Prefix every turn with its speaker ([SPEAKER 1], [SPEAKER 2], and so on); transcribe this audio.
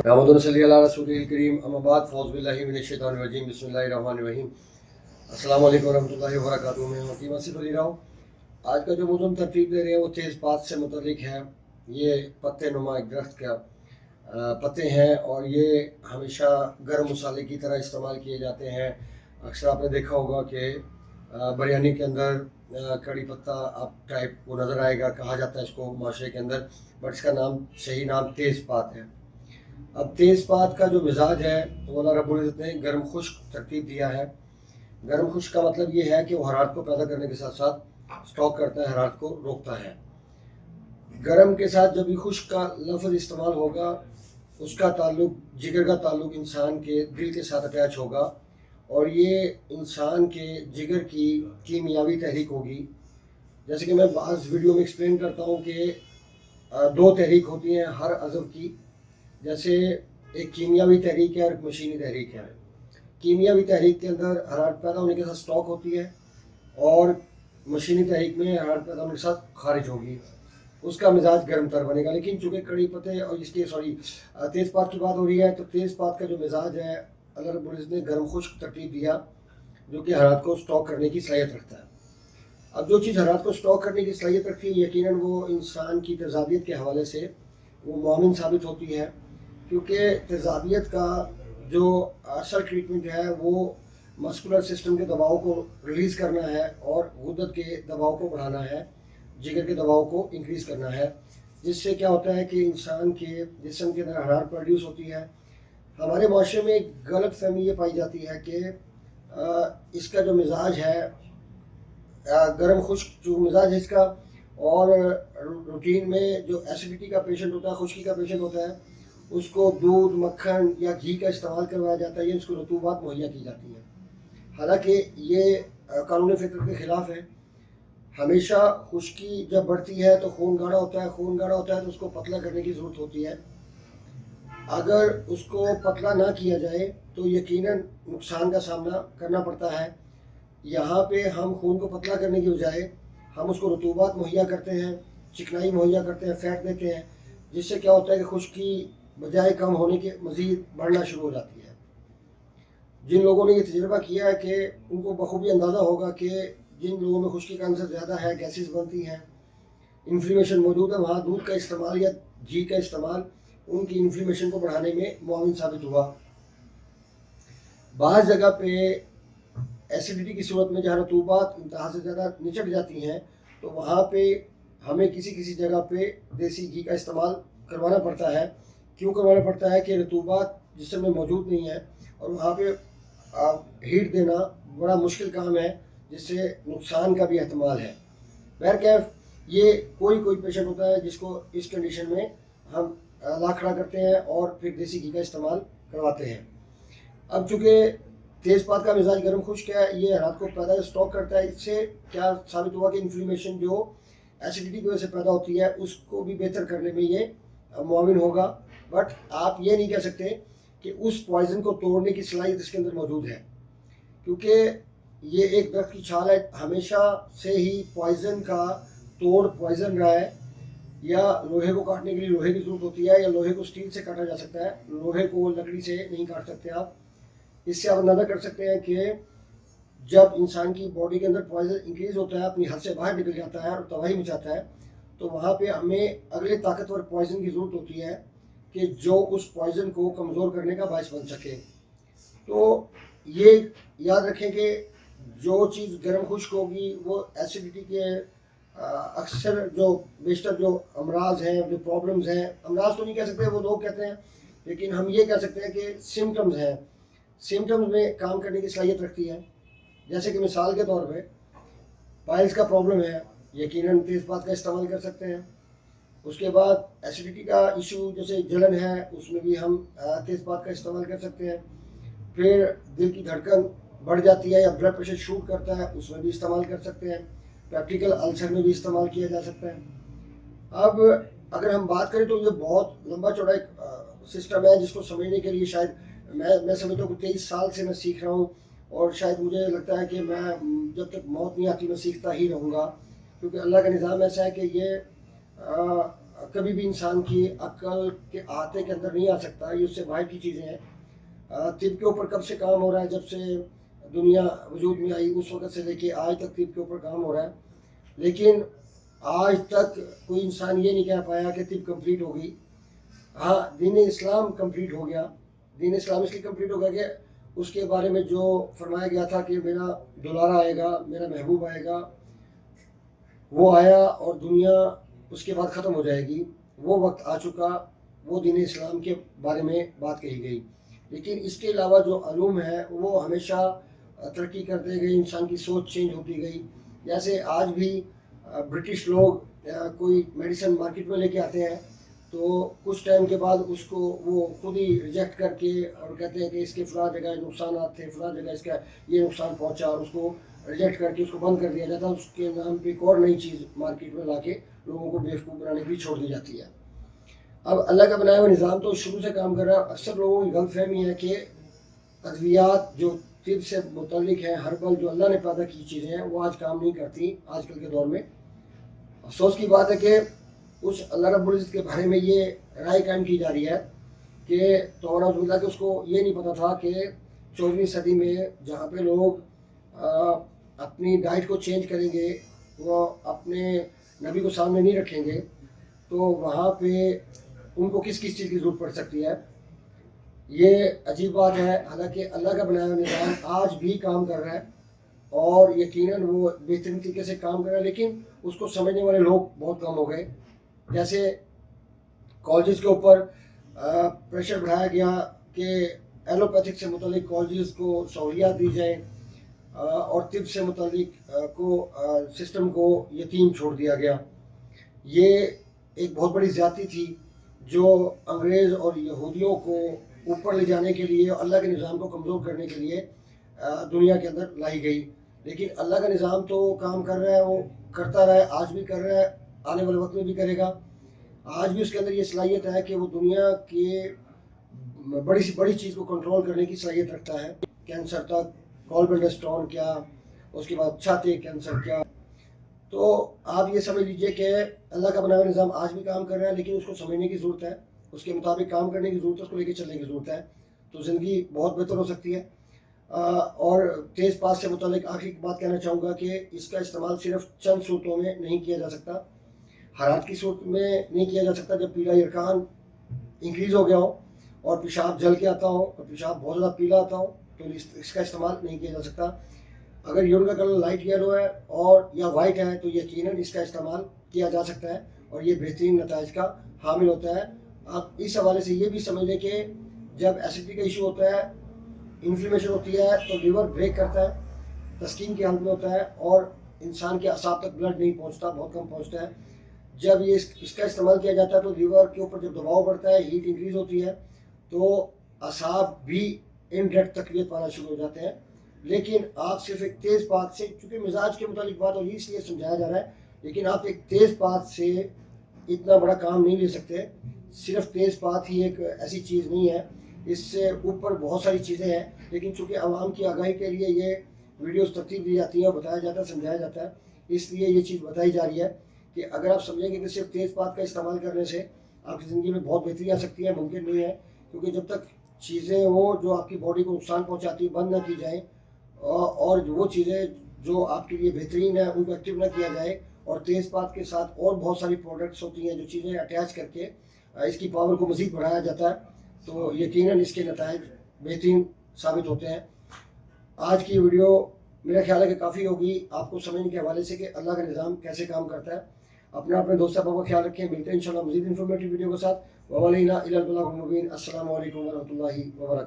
[SPEAKER 1] नहमदुहु व नसल्ली अला रसूलिल करीम अम्मा बाद फ़ौज़ु बिल्लाहि मिनश शैतानिर रजीम बिस्मिल्लाहिर रहमानिर रहीम। अस्सलामु अलैकुम रहमतुल्लाहि व बरकातुहू। मैं हकीम आसिफ अली राव। आज का जो मौज़ू हम तरतीब दे रहे हैं वो तेज़पात से मुतल्लिक़ है। ये पत्ते नुमा एक दरख्त का पत्ते हैं और ये हमेशा गर्म मसाले की तरह इस्तेमाल किए जाते हैं। अक्सर आपने देखा होगा कि बिरयानी के अंदर कड़ी पत्ता आप टाइप को नज़र आएगा, कहा जाता है इसको माशरे के अंदर, बट इसका नाम सही नाम तेज़पात है। अब तेज़पात का जो मिजाज है वो अल्लाह रब्बुल इज़्ज़त ने गर्म खुश्क तरतीब दिया है। गर्म खुश्क का मतलब ये है कि वो हरारत को पैदा करने के साथ साथ स्टॉक करता है, हरारत को रोकता है। गर्म के साथ जब भी खुश्क का लफ्ज़ इस्तेमाल होगा उसका ताल्लुक, जिगर का ताल्लुक इंसान के दिल के साथ अटैच होगा और ये इंसान के जिगर की कीमियावी तहरीक होगी। जैसे कि मैं बाज़ वीडियो में एक्सप्लेन करता हूँ कि दो तहरीक होती हैं हर अज़ब की। जैसे एक कीमियावी तहरीक है और एक मशीनी तहरीक है। कीमियावी तहरीक के अंदर हरारत पैदा होने के साथ स्टॉक होती है और मशीनी तहरीक में हरारत पैदा होने के साथ खारिज होगी, उसका मिजाज गर्म तर बनेगा। लेकिन चूँकि कड़ी पत्ते और इसके तेज़पात की बात हो रही है, तो तेज़पात का जो मिजाज है अल्लाह रब्बुल इज़्ज़त ने गर्म खुश्क तरतीब दिया जो कि हरारत को स्टॉक करने की सलाहियत रखता है। अब जो चीज़ हरारत को स्टॉक करने की सलाहियत रखती है यकीनन वो इंसान की तेज़ाबियत के हवाले से वो मुआविन साबित होती है, क्योंकि तेज़ाबियत का जो असल ट्रीटमेंट है वो मस्कुलर सिस्टम के दबाव को रिलीज़ करना है और गुर्दत के दबाव को बढ़ाना है, जिगर के दबाव को इंक्रीज़ करना है, जिससे क्या होता है कि इंसान के जिस्म के अंदर हरारत प्रोड्यूस होती है। हमारे माशरे में एक गलत फहमी ये पाई जाती है कि इसका जो मिजाज है गर्म खुश्क जो मिजाज है इसका, और रूटीन में जो एसिडिटी का पेशेंट होता है, खुश्की का पेशेंट होता है, उसको दूध, मक्खन या घी का इस्तेमाल करवाया जाता है या इसको रतूबात मुहैया की जाती है। हालांकि ये कानून फितरत के ख़िलाफ़ है। हमेशा खुश्की जब बढ़ती है तो खून गाढ़ा होता है, खून गाढ़ा होता है तो उसको पतला करने की ज़रूरत होती है। अगर उसको पतला ना किया जाए तो यकीनन नुकसान का सामना करना पड़ता है। यहाँ पे हम खून को पतला करने की बजाय हम उसको रतूबात मुहैया करते हैं, चिकनाई मुहैया करते हैं, फैट देते हैं, जिससे क्या होता है कि खुश्की बजाय कम होने के मज़ीद बढ़ना शुरू हो जाती है। जिन लोगों ने ये तजुर्बा किया है कि उनको बखूबी अंदाज़ा होगा कि जिन लोगों में खुश्की का अंसर ज़्यादा है, गैसेस बनती हैं, इन्फ्लेमेशन मौजूद है, वहाँ दूध का इस्तेमाल या घी का इस्तेमाल उनकी इन्फ्लेमेशन को बढ़ाने में मुआविन साबित हुआ। बाज़ जगह पे एसिडिटी की सूरत में जहाँ रतूबात इंतहा से ज़्यादा निचट जाती हैं तो वहाँ पे हमें किसी किसी जगह पे देसी घी का इस्तेमाल करवाना पड़ता है। क्यों करवाना पड़ता है कि रतूबात जिस्म में मौजूद नहीं है और वहाँ पे हीट देना बड़ा मुश्किल काम है, जिससे नुकसान का भी एहतमाल है। बहरकैफ ये कोई पेशेंट होता है जिसको इस कंडीशन में हम ला खड़ा करते हैं और फिर देसी घी का इस्तेमाल करवाते हैं। अब चूँकि तेज़पात का मिजाज गर्म खुश्क है, ये हरारत को पैदा स्टॉक करता है। इससे क्या साबित हुआ कि इन्फ्लेमेशन जो एसिडिटी की वजह से पैदा होती है उसको भी बेहतर करने में ये मुआविन होगा। बट आप ये नहीं कह सकते कि उस पॉइज़न को तोड़ने की सलाहियत इसके अंदर मौजूद है, क्योंकि ये एक दरख्त की छाल है। हमेशा से ही पॉइज़न का तोड़ पॉइज़न रहा है। या लोहे को काटने के लिए लोहे की ज़रूरत होती है, या लोहे को स्टील से काटा जा सकता है, लोहे को लकड़ी से नहीं काट सकते आप। इससे आप अंदाज़ा कर सकते हैं कि जब इंसान की बॉडी के अंदर पॉइज़न इंक्रीज़ होता है, अपनी हद से बाहर निकल जाता है और तबाही मचाता है, तो वहाँ पे हमें अगले ताकतवर पॉइज़न की ज़रूरत होती है कि जो उस पॉइज़न को कमज़ोर करने का बायस बन सके। तो ये याद रखें कि जो चीज़ गर्म खुश्क होगी वो एसिडिटी के अक्सर जो बेशतर जो अमराज हैं, जो प्रॉब्लम्स हैं, अमराज तो नहीं कह सकते, वो लोग कहते हैं, लेकिन हम ये कह सकते हैं कि सिम्टम्स हैं, सिम्टम्स में काम करने की सलाहियत रखती है। जैसे कि मिसाल के तौर पे पाइल्स का प्रॉब्लम है, यकीनन तेज़पात का इस्तेमाल कर सकते हैं। उसके बाद एसिडिटी का इशू जैसे जलन है, उसमें भी हम तेज़पात का इस्तेमाल कर सकते हैं। फिर दिल की धड़कन बढ़ जाती है या ब्लड प्रेशर शूट करता है, उसमें भी इस्तेमाल कर सकते हैं। प्रैक्टिकल अल्सर में भी इस्तेमाल किया जा सकता है। अब अगर हम बात करें तो ये बहुत लंबा चौड़ा एक सिस्टम है जिसको समझने के लिए शायद मैं समझता हूँ कि 23 साल से मैं सीख रहा हूँ, और शायद मुझे लगता है कि मैं जब तक मौत नहीं आती मैं सीखता ही रहूँगा, क्योंकि अल्लाह का निज़ाम ऐसा है कि ये کبھی بھی انسان کی عقل کے احاطے کے اندر نہیں آ سکتا، یہ اس سے باہر کی چیزیں ہیں۔ طب کے اوپر کب سے کام ہو رہا ہے؟ جب سے دنیا وجود میں آئی اس وقت سے لے کے آج تک طب کے اوپر کام ہو رہا ہے، لیکن آج تک کوئی انسان یہ نہیں کہہ پایا کہ طب کمپلیٹ ہو گئی۔ ہاں، دین اسلام کمپلیٹ ہو گیا۔ دین اسلام اس لیے کمپلیٹ ہو گیا کہ اس کے بارے میں جو فرمایا گیا تھا کہ میرا دلارا آئے گا، میرا محبوب آئے گا، وہ آیا اور دنیا اس کے بعد ختم ہو جائے گی، وہ وقت آ چکا، وہ دین اسلام کے بارے میں بات کہی گئی۔ لیکن اس کے علاوہ جو علوم ہے وہ ہمیشہ ترقی کرتے گئے، انسان کی سوچ چینج ہوتی گئی۔ جیسے آج بھی برٹش لوگ کوئی میڈیسن مارکیٹ میں لے کے آتے ہیں تو کچھ ٹائم کے بعد اس کو وہ خود ہی ریجیکٹ کر کے اور کہتے ہیں کہ اس کے فلاں جگہ نقصانات تھے، فلاں جگہ اس کا یہ نقصان پہنچا، اور اس کو ریجیکٹ کر کے اس کو بند کر دیا جاتا ہے۔ اس کے نام پہ ایک اور نئی چیز مارکیٹ میں لا کے لوگوں کو بیوقوف بنانے کی چھوڑ دی جاتی ہے۔ اب اللہ کا بنایا ہوا نظام تو شروع سے کام کر رہا ہے۔ اکثر لوگوں کی غلط فہمی ہے کہ ادویات جو طب سے متعلق ہیں، ہربل جو اللہ نے پیدا کی چیزیں ہیں، وہ آج کام نہیں کرتی آج کل کے دور میں۔ افسوس کی بات ہے کہ اس اللہ رب العزت کے بارے میں یہ رائے قائم کی جا رہی ہے کہ تو نعوذ باللہ کہ اس کو یہ نہیں پتہ تھا کہ 14ویں صدی میں جہاں پہ لوگ اپنی ڈائٹ کو چینج کریں گے، وہ اپنے نبی کو سامنے نہیں رکھیں گے، تو وہاں پہ ان کو کس چیز کی ضرورت پڑ سکتی ہے۔ یہ عجیب بات ہے، حالانکہ اللہ کا بنایا ہوا نظام آج بھی کام کر رہا ہے اور یقیناً وہ بہترین طریقے سے کام کر رہا ہے، لیکن اس کو سمجھنے والے لوگ بہت کم ہو گئے۔ جیسے کالجز کے اوپر پریشر بڑھایا گیا کہ ایلوپیتھک سے متعلق کالجز کو سہولیات دی جائیں اور طب سے متعلق سسٹم کو یتیم چھوڑ دیا گیا۔ یہ ایک بہت بڑی زیادتی تھی جو انگریز اور یہودیوں کو اوپر لے جانے کے لیے، اللہ کے نظام کو کمزور کرنے کے لیے دنیا کے اندر لائی گئی۔ لیکن اللہ کا نظام تو کام کر رہا ہے، وہ کرتا رہا ہے، آج بھی کر رہا ہے، آنے والے وقت میں بھی کرے گا۔ آج بھی اس کے اندر یہ صلاحیت ہے کہ وہ دنیا کے بڑی سی بڑی چیز کو کنٹرول کرنے کی صلاحیت رکھتا ہے۔ کینسر تک، گال بلیڈر اسٹون کیا، اس کے بعد چھاتی کینسر کیا۔ تو آپ یہ سمجھ لیجئے کہ اللہ کا بنایا ہوا نظام آج بھی کام کر رہا ہے، لیکن اس کو سمجھنے کی ضرورت ہے، اس کے مطابق کام کرنے کی ضرورت ہے، اس کو لے کے چلنے کی ضرورت ہے، تو زندگی بہت بہتر ہو سکتی ہے۔ اور تیز پاس سے متعلق آخری بات کہنا چاہوں گا کہ اس کا استعمال صرف چند صورتوں میں نہیں کیا جا سکتا۔ حرارت کی صورت میں نہیں کیا جا سکتا، جب پیلا یرقان انکریز ہو گیا ہو اور پیشاب جل کے آتا ہو اور پیشاب بہت زیادہ پیلا آتا ہو تو اس کا استعمال نہیں کیا جا سکتا۔ اگر یورین کا کلر لائٹ یلو ہے اور یا وائٹ ہے تو یقیناً اس کا استعمال کیا جا سکتا ہے اور یہ بہترین نتائج کا حامل ہوتا ہے۔ آپ اس حوالے سے یہ بھی سمجھ لیں کہ جب ایسیڈیٹی کا ایشو ہوتا ہے، انفلیمیشن ہوتی ہے، تو لیور بریک کرتا ہے، تسکین کی حالت میں ہوتا ہے اور انسان کے اعصاب تک بلڈ نہیں پہنچتا، بہت کم پہنچتا ہے۔ جب یہ اس کا استعمال کیا جاتا ہے تو لیور کے اوپر جب دباؤ بڑھتا ہے، ہیٹ انکریز ہوتی ہے، تو اعصاب بھی انڈائریکٹ تقویت پانا شروع ہو جاتے ہیں۔ لیکن آپ صرف ایک تیز بات سے، چونکہ مزاج کے متعلق بات اور اس لیے سمجھایا جا رہا ہے، لیکن آپ ایک تیز بات سے اتنا بڑا کام نہیں لے سکتے۔ صرف تیز بات ہی ایک ایسی چیز نہیں ہے، اس سے اوپر بہت ساری چیزیں ہیں، لیکن چونکہ عوام کی آگاہی کے لیے یہ ویڈیوز ترتیب دی جاتی ہیں اور بتایا جاتا ہے، سمجھایا جاتا ہے، اس لیے یہ چیز بتائی جا رہی ہے کہ اگر آپ سمجھیں گے کہ صرف تیز بات کا استعمال کرنے سے آپ کی زندگی میں بہت بہتری آ سکتی ہے، ممکن نہیں ہے، کیونکہ جب تک چیزیں وہ جو آپ کی باڈی کو نقصان پہنچاتی بند نہ کی جائیں اور وہ چیزیں جو آپ کے لیے بہترین ہیں ان کو ایکٹیو نہ کیا جائے، اور تیز بات کے ساتھ اور بہت ساری پروڈکٹس ہوتی ہیں جو چیزیں اٹیچ کر کے اس کی پاور کو مزید بڑھایا جاتا ہے، تو یقیناً اس کے نتائج بہترین ثابت ہوتے ہیں۔ آج کی ویڈیو میرا خیال ہے کہ کافی ہوگی آپ کو سمجھنے کے حوالے سے کہ اللہ کا نظام کیسے کام کرتا ہے۔ اپنے دوست احباب کا خیال رکھیں، ملتے ہیں انشاءاللہ مزید انفارمیٹیو ویڈیو کے ساتھ۔ وَمَا عَلَيْنَا إِلَّا الْبَلَاغُ الْمُبِينُ۔ السلام علیکم ورحمۃ اللہ وبرکاتہ۔